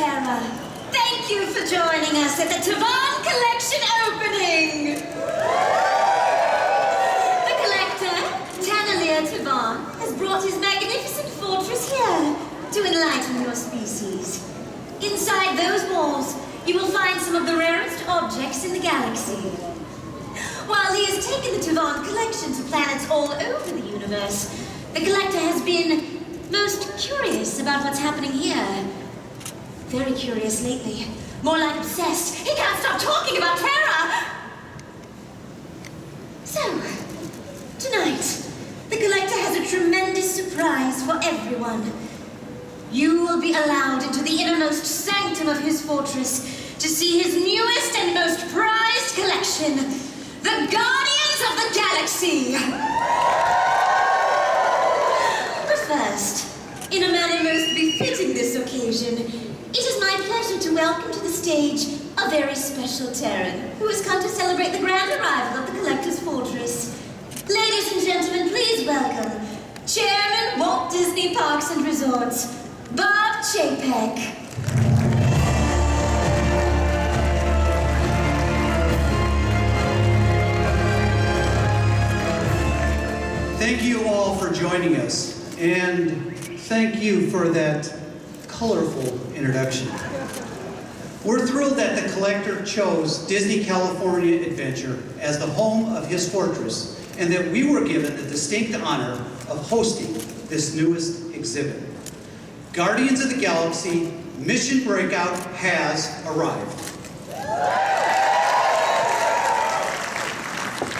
Tara. Thank you for joining us at the Tavon Collection opening. The collector, Tanalia Tavon, has brought his magnificent fortress here to enlighten your species. Inside those walls, you will find some of the rarest objects in the galaxy. While he has taken the Tavon Collection to planets all over the universe, the collector has been most curious about what's happening here. Very curious lately. More like obsessed. He can't stop talking about Terra! So, tonight, the collector has a tremendous surprise for everyone. You will be allowed into the innermost sanctum of his fortress to see his newest and most prized collection, the Guardians of the Galaxy! But first, in a manner most befitting this occasion, it is my pleasure to welcome to the stage a very special Terran who has come to celebrate the grand arrival of the Collector's Fortress. Ladies and gentlemen, please welcome Chairman, Walt Disney Parks and Resorts, Bob Chapek. Thank you all for joining us, and thank you for that colorful introduction. We're thrilled that the collector chose Disney California Adventure as the home of his fortress, and that we were given the distinct honor of hosting this newest exhibit. Guardians of the Galaxy Mission Breakout has arrived.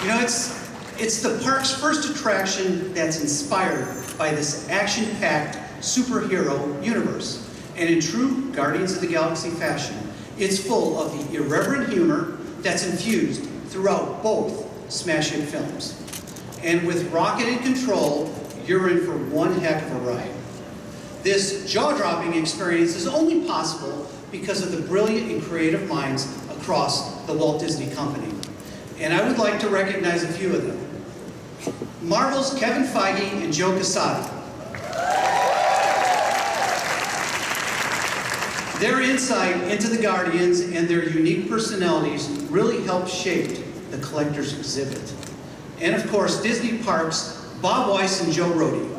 You know, it's the park's first attraction that's inspired by this action-packed superhero universe. And in true Guardians of the Galaxy fashion, it's full of the irreverent humor that's infused throughout both smash hit films. And with Rocket in control, you're in for one heck of a ride. This jaw-dropping experience is only possible because of the brilliant and creative minds across the Walt Disney Company. And I would like to recognize a few of them. Marvel's Kevin Feige and Joe Quesada. Their insight into the Guardians and their unique personalities really helped shape the collector's exhibit. And of course, Disney Parks' Bob Weiss and Joe Rohde.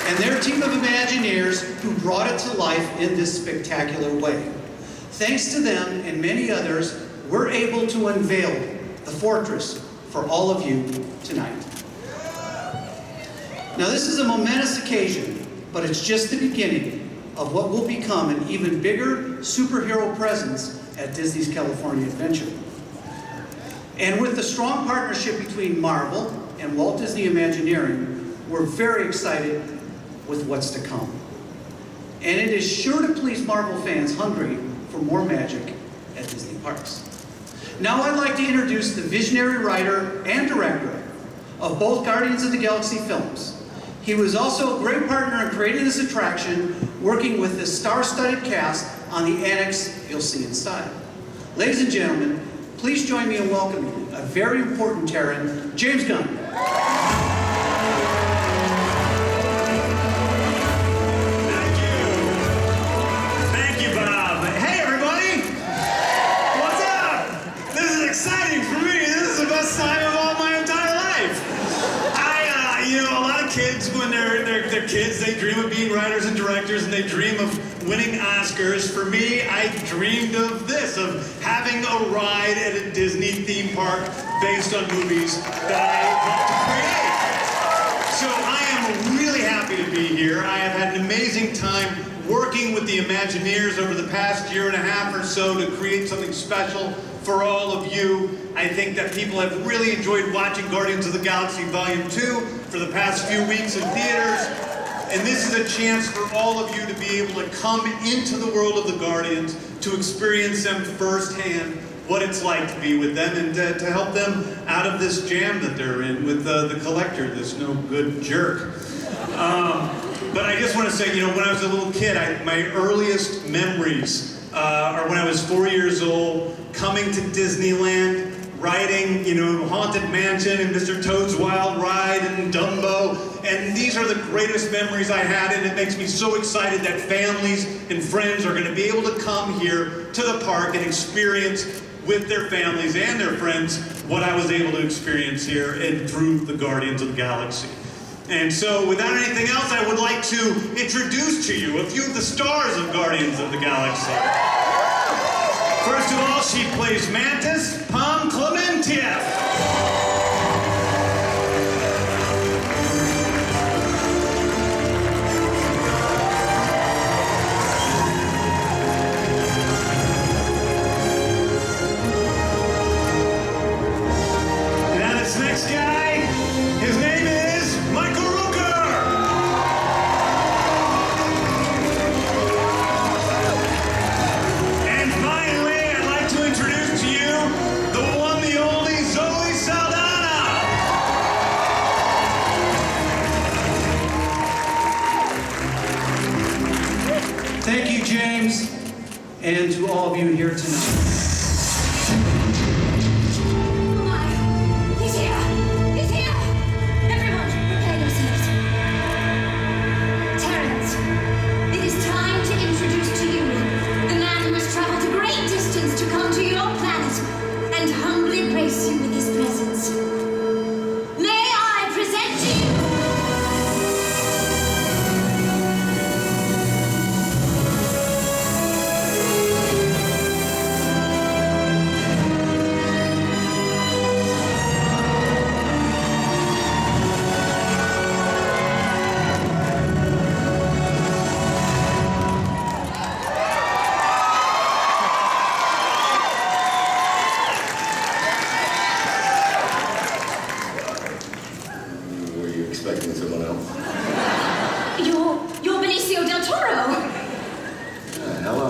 And their team of Imagineers who brought it to life in this spectacular way. Thanks to them and many others, we're able to unveil the fortress for all of you tonight. Now this is a momentous occasion, but it's just the beginning of what will become an even bigger superhero presence at Disney's California Adventure. And with the strong partnership between Marvel and Walt Disney Imagineering, we're very excited with what's to come. And it is sure to please Marvel fans hungry for more magic at Disney Parks. Now I'd like to introduce the visionary writer and director of both Guardians of the Galaxy films. He was also a great partner in creating this attraction, working with the star-studded cast on the annex you'll see inside. Ladies and gentlemen, please join me in welcoming a very important Terran, James Gunn. Exciting for me. This is the best time of all my entire life. You know, a lot of kids, when they're kids, they dream of being writers and directors, and they dream of winning Oscars. For me, I dreamed of this, of having a ride at a Disney theme park based on movies that I helped to create. So I am really happy to be here. I have had an amazing time working with the Imagineers over the past year and a half or so to create something special for all of you. I think that people have really enjoyed watching Guardians of the Galaxy Volume 2 for the past few weeks in theaters. And this is a chance for all of you to be able to come into the world of the Guardians, to experience them firsthand, what it's like to be with them, and to help them out of this jam that they're in with the collector, this no good jerk. But I just want to say, you know, when I was a little kid, my earliest memories are when I was 4 years old, coming to Disneyland, riding, you know, Haunted Mansion and Mr. Toad's Wild Ride and Dumbo, And these are the greatest memories I had, and it makes me so excited that families and friends are going to be able to come here to the park and experience with their families and their friends what I was able to experience here and through the Guardians of the Galaxy. And so, without anything else, I would like to introduce to you a few of the stars of Guardians of the Galaxy. First of all, she plays Mantis, Pom Klementieff. Next guy, his name is Michael Rooker. And finally, I'd like to introduce to you the one, the only Zoe Saldana. Thank you, James, and to all of you here tonight. Expecting someone else? You're Benicio del Toro. Hello.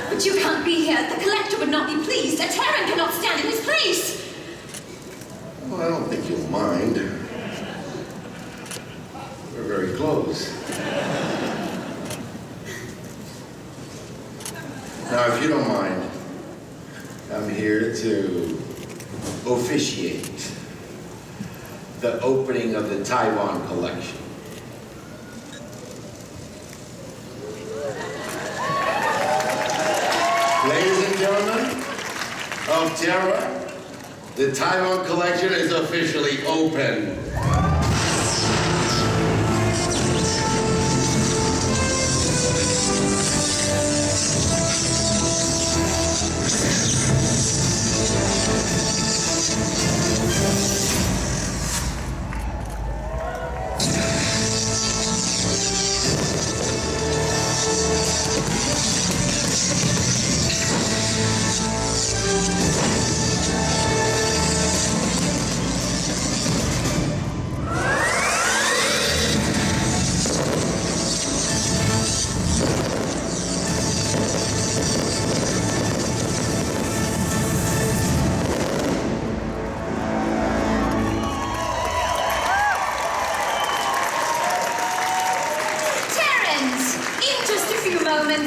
But you can't be here. The Collector would not be pleased. A Terran cannot stand in his place. Well, I don't think you'll mind. We're very close. Now, if you don't mind, I'm here to officiate the opening of the Taiwan collection. Ladies and gentlemen of Terra, the Taiwan collection is officially open.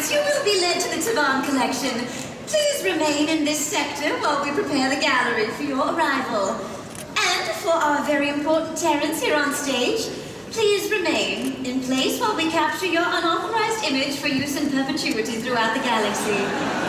You will be led to the Tavan collection. Please remain in this sector while we prepare the gallery for your arrival. And for our very important Terrans here on stage, please remain in place while we capture your unauthorized image for use in perpetuity throughout the galaxy.